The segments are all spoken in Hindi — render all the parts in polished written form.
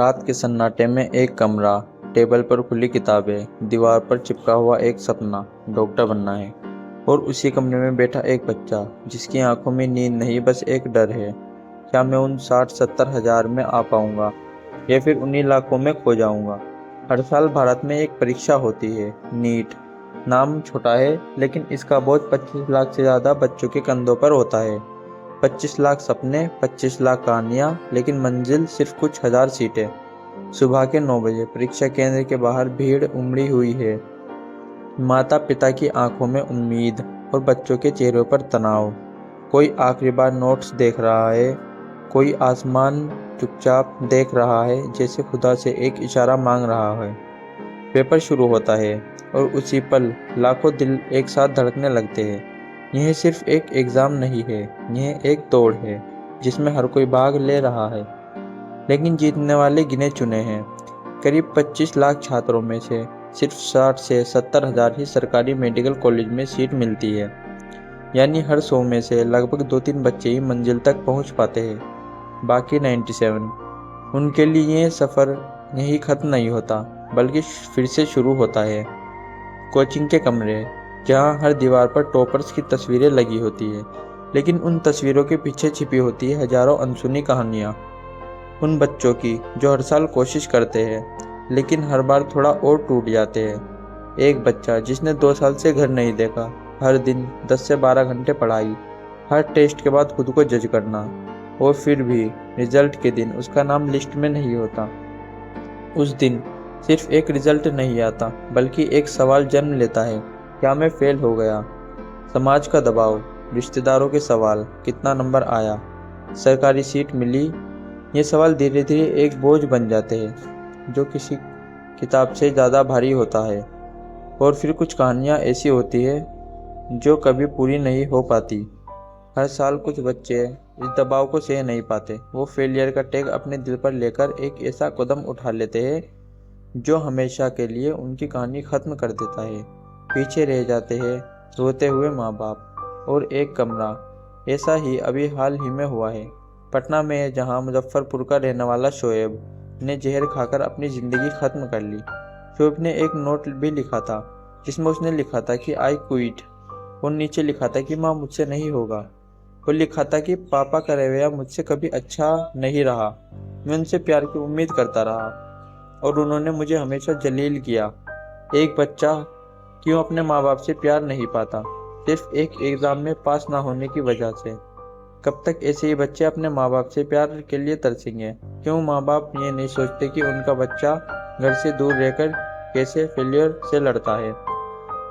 रात के सन्नाटे में एक कमरा, टेबल पर खुली किताबें, दीवार पर चिपका हुआ एक सपना, डॉक्टर बनना है। और उसी कमरे में बैठा एक बच्चा जिसकी आंखों में नींद नहीं, बस एक डर है। क्या मैं उन 60-70 हजार में आ पाऊंगा या फिर उन्हीं लाखों में खो जाऊंगा। हर साल भारत में एक परीक्षा होती है, नीट। नाम छोटा है लेकिन इसका बोझ 25 लाख से ज़्यादा बच्चों के कंधों पर होता है। 25 लाख सपने, 25 लाख कहानियाँ, लेकिन मंजिल सिर्फ कुछ हजार सीटें। सुबह के 9 बजे परीक्षा केंद्र के बाहर भीड़ उमड़ी हुई है। माता पिता की आंखों में उम्मीद और बच्चों के चेहरों पर तनाव। कोई आखिरी बार नोट्स देख रहा है, कोई आसमान चुपचाप देख रहा है, जैसे खुदा से एक इशारा मांग रहा है। पेपर शुरू होता है और उसी पल लाखों दिल एक साथ धड़कने लगते हैं। यह सिर्फ एक एग्ज़ाम नहीं है, यह एक दौड़ है जिसमें हर कोई भाग ले रहा है, लेकिन जीतने वाले गिने चुने हैं। करीब 25 लाख छात्रों में से सिर्फ 60 से 70 हजार ही सरकारी मेडिकल कॉलेज में सीट मिलती है। यानी हर 100 में से लगभग 2-3 बच्चे ही मंजिल तक पहुंच पाते हैं। बाकी 97, उनके लिए ये सफ़र यही खत्म नहीं होता, बल्कि फिर से शुरू होता है। कोचिंग के कमरे, जहां हर दीवार पर टॉपर्स की तस्वीरें लगी होती है, लेकिन उन तस्वीरों के पीछे छिपी होती है हजारों अनसुनी कहानियाँ। उन बच्चों की जो हर साल कोशिश करते हैं लेकिन हर बार थोड़ा और टूट जाते हैं। एक बच्चा जिसने 2 साल से घर नहीं देखा, हर दिन 10 से 12 घंटे पढ़ाई, हर टेस्ट के बाद खुद को जज करना, और फिर भी रिजल्ट के दिन उसका नाम लिस्ट में नहीं होता। उस दिन सिर्फ एक रिजल्ट नहीं आता, बल्कि एक सवाल जन्म लेता है, क्या मैं फेल हो गया। समाज का दबाव, रिश्तेदारों के सवाल, कितना नंबर आया, सरकारी सीट मिली। ये सवाल धीरे धीरे एक बोझ बन जाते हैं जो किसी किताब से ज़्यादा भारी होता है। और फिर कुछ कहानियाँ ऐसी होती है जो कभी पूरी नहीं हो पाती। हर साल कुछ बच्चे इस दबाव को सह नहीं पाते। वो फेलियर का टैग अपने दिल पर लेकर एक ऐसा कदम उठा लेते हैं जो हमेशा के लिए उनकी कहानी ख़त्म कर देता है। पीछे रह जाते हैं रोते हुए माँ बाप और एक कमरा। ऐसा ही अभी हाल ही में हुआ है पटना में, जहां मुजफ्फरपुर का रहने वाला शोएब ने जहर खाकर अपनी ज़िंदगी ख़त्म कर ली। शोएब ने एक नोट भी लिखा था जिसमें उसने लिखा था कि आई क्विट, और नीचे लिखा था कि माँ मुझसे नहीं होगा, और लिखा था कि पापा का रवैया मुझसे कभी अच्छा नहीं रहा। मैं उनसे प्यार की उम्मीद करता रहा और उन्होंने मुझे हमेशा जलील किया। एक बच्चा क्यों अपने माँ बाप से प्यार नहीं पाता, सिर्फ एक एग्ज़ाम में पास ना होने की वजह से। कब तक ऐसे ही बच्चे अपने माँ बाप से प्यार के लिए तरसेंगे। क्यों माँ बाप ये नहीं सोचते कि उनका बच्चा घर से दूर रहकर कैसे फेलियर से लड़ता है।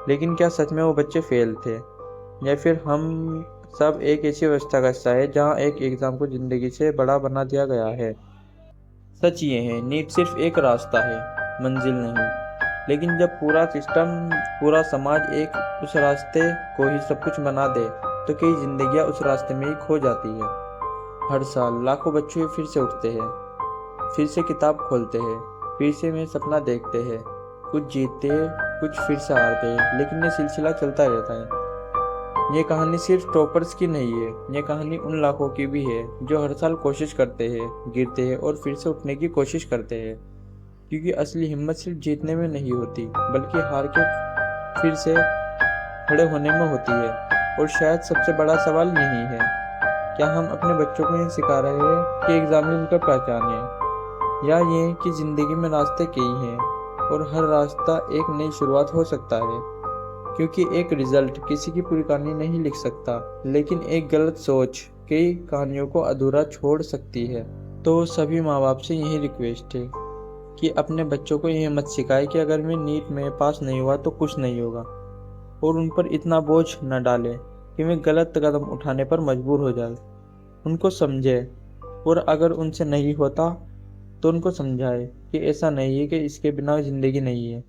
लेकिन क्या सच में वो बच्चे फेल थे, या फिर हम सब एक ऐसी व्यवस्था का हिस्सा है जहाँ एक एग्ज़ाम को ज़िंदगी से बड़ा बना दिया गया है। सच ये है, नीट सिर्फ एक रास्ता है, मंजिल नहीं। लेकिन जब पूरा सिस्टम, पूरा समाज एक उस रास्ते को ही सब कुछ बना दे, तो कई जिंदगियां उस रास्ते में ही खो जाती है। हर साल लाखों बच्चे फिर से उठते हैं, फिर से किताब खोलते हैं, फिर से में सपना देखते हैं। कुछ जीतते हैं, कुछ फिर से हारते हैं, लेकिन ये सिलसिला चलता रहता है। ये कहानी सिर्फ टॉपर्स की नहीं है, ये कहानी उन लाखों की भी है जो हर साल कोशिश करते हैं, गिरते हैं और फिर से उठने की कोशिश करते हैं। क्योंकि असली हिम्मत सिर्फ जीतने में नहीं होती, बल्कि हार के फिर से खड़े होने में होती है। और शायद सबसे बड़ा सवाल यही है, क्या हम अपने बच्चों को ये सिखा रहे हैं कि एग्ज़ाम ही उनका पहचान है, या ये कि ज़िंदगी में रास्ते कई हैं और हर रास्ता एक नई शुरुआत हो सकता है। क्योंकि एक रिजल्ट किसी की पूरी कहानी नहीं लिख सकता, लेकिन एक गलत सोच कई कहानियों को अधूरा छोड़ सकती है। तो सभी माँ बाप से यही रिक्वेस्ट है कि अपने बच्चों को यह मत सिखाए कि अगर मैं नीट में पास नहीं हुआ तो कुछ नहीं होगा, और उन पर इतना बोझ न डाले कि वे गलत कदम उठाने पर मजबूर हो जाए। उनको समझे, और अगर उनसे नहीं होता तो उनको समझाए कि ऐसा नहीं है कि इसके बिना ज़िंदगी नहीं है।